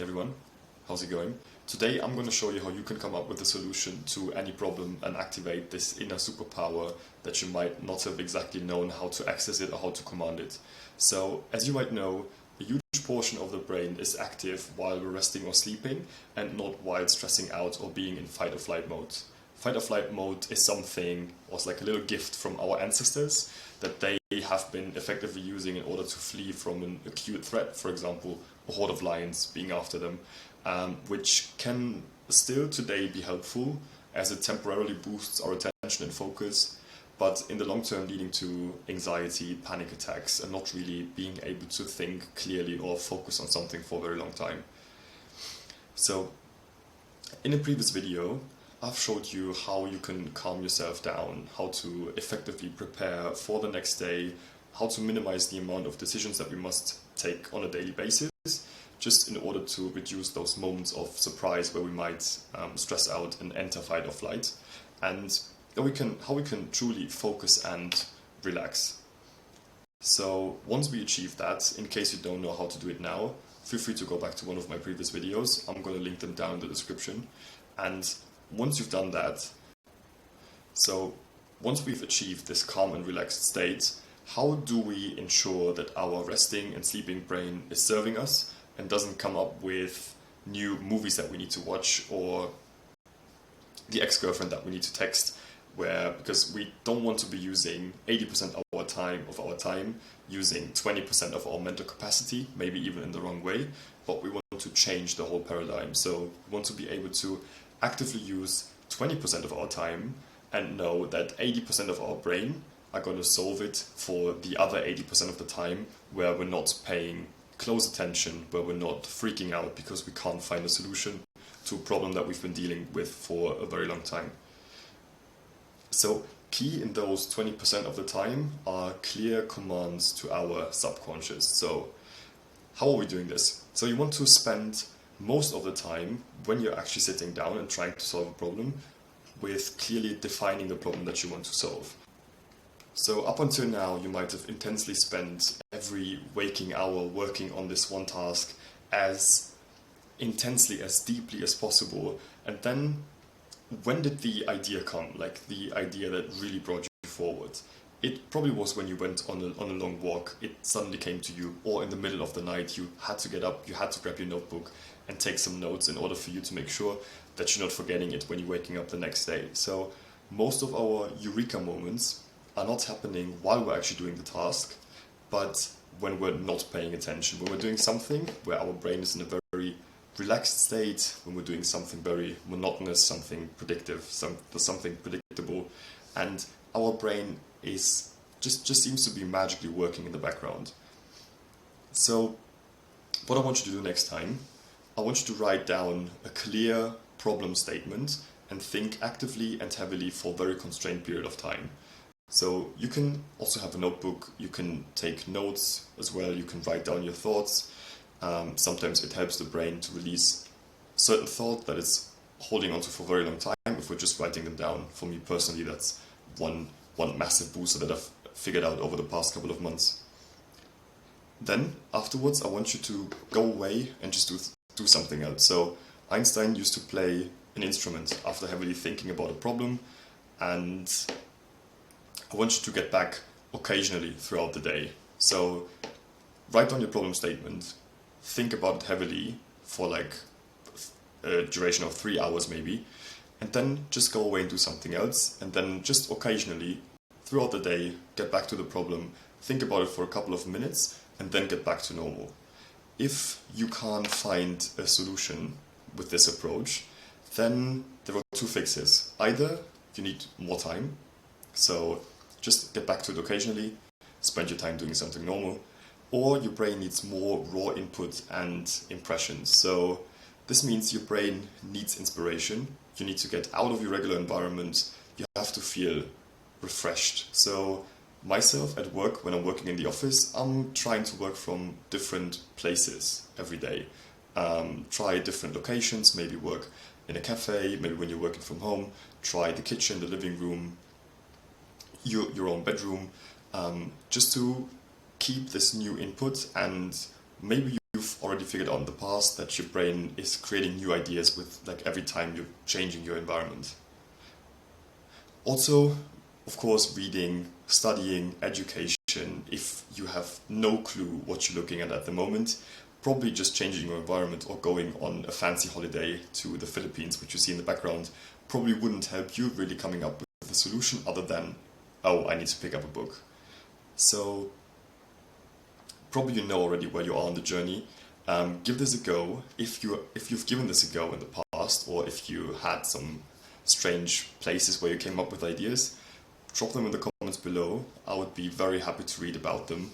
everyone, how's it going? Today I'm going to show you how you can come up with a solution to any problem and activate this inner superpower that you might not have exactly known how to access it or how to command it. So, as you might know, a huge portion of the brain is active while we're resting or sleeping and not while stressing out or being in fight or flight mode. Fight or flight mode is something, was like a little gift from our ancestors that they have been effectively using in order to flee from an acute threat, for example, a horde of lions being after them, which can still today be helpful as it temporarily boosts our attention and focus, but in the long term leading to anxiety, panic attacks, and not really being able to think clearly or focus on something for a very long time. So, in a previous video, I've showed you how you can calm yourself down, how to effectively prepare for the next day, how to minimize the amount of decisions that we must take on a daily basis, just in order to reduce those moments of surprise where we might stress out and enter fight or flight, and how we can truly focus and relax. So once we achieve that, in case you don't know how to do it now, feel free to go back to one of my previous videos. I'm going to link them down in the description. And once you've done that, so once we've achieved this calm and relaxed state, how do we ensure that our resting and sleeping brain is serving us and doesn't come up with new movies that we need to watch or the ex-girlfriend that we need to text, because we don't want to be using 80% of our time using 20% of our mental capacity, maybe even in the wrong way, but we want to change the whole paradigm. So we want to be able to actively use 20% of our time and know that 80% of our brain are going to solve it for the other 80% of the time, where we're not paying close attention, where we're not freaking out because we can't find a solution to a problem that we've been dealing with for a very long time. So key in those 20% of the time are clear commands to our subconscious. So how are we doing this? So you want to spend most of the time when you're actually sitting down and trying to solve a problem with clearly defining the problem that you want to solve. So up until now, you might have intensely spent every waking hour working on this one task as intensely, as deeply as possible. And then when did the idea come? Like the idea that really brought you forward? It probably was when you went on a long walk. It suddenly came to you, or in the middle of the night, you had to get up, you had to grab your notebook and take some notes in order for you to make sure that you're not forgetting it when you're waking up the next day. So most of our eureka moments are not happening while we're actually doing the task, but when we're not paying attention, when we're doing something where our brain is in a very relaxed state, when we're doing something very monotonous, something predictive, something predictable, and our brain is just seems to be magically working in the background. So what I want you to do next time, I want you to write down a clear problem statement and think actively and heavily for a very constrained period of time. So you can also have a notebook, you can take notes as well, you can write down your thoughts. Sometimes it helps the brain to release certain thought that it's holding onto for a very long time if we're just writing them down. For me personally, that's one massive booster that I've figured out over the past couple of months. Then afterwards, I want you to go away and just do something else. So Einstein used to play an instrument after heavily thinking about a problem, and I want you to get back occasionally throughout the day. So write down your problem statement, think about it heavily for like a duration of 3 hours maybe, and then just go away and do something else, and then just occasionally throughout the day get back to the problem, think about it for a couple of minutes, and then get back to normal. If you can't find a solution with this approach, then there are two fixes. Either you need more time, so just get back to it occasionally, spend your time doing something normal, or your brain needs more raw input and impressions. So this means your brain needs inspiration. You need to get out of your regular environment. You have to feel refreshed. So myself at work, when I'm working in the office, I'm trying to work from different places every day. Try different locations, maybe work in a cafe, maybe when you're working from home, try the kitchen, the living room, your own bedroom, just to keep this new input. And maybe you've already figured out in the past that your brain is creating new ideas with like every time you're changing your environment. Also, of course, reading, studying, education, if you have no clue what you're looking at the moment, probably just changing your environment or going on a fancy holiday to the Philippines, which you see in the background, probably wouldn't help you really coming up with a solution other than, oh, I need to pick up a book. So probably you know already where you are on the journey. Give this a go. If you've given this a go in the past, or if you had some strange places where you came up with ideas, drop them in the comments below. I would be very happy to read about them.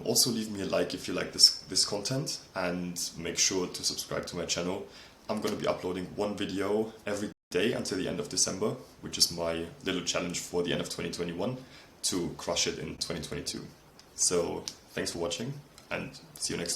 Also leave me a like if you like this content, and make sure to subscribe to my channel. I'm going to be uploading one video every day until the end of December, which is my little challenge for the end of 2021 to crush it in 2022. So thanks for watching, and see you next time.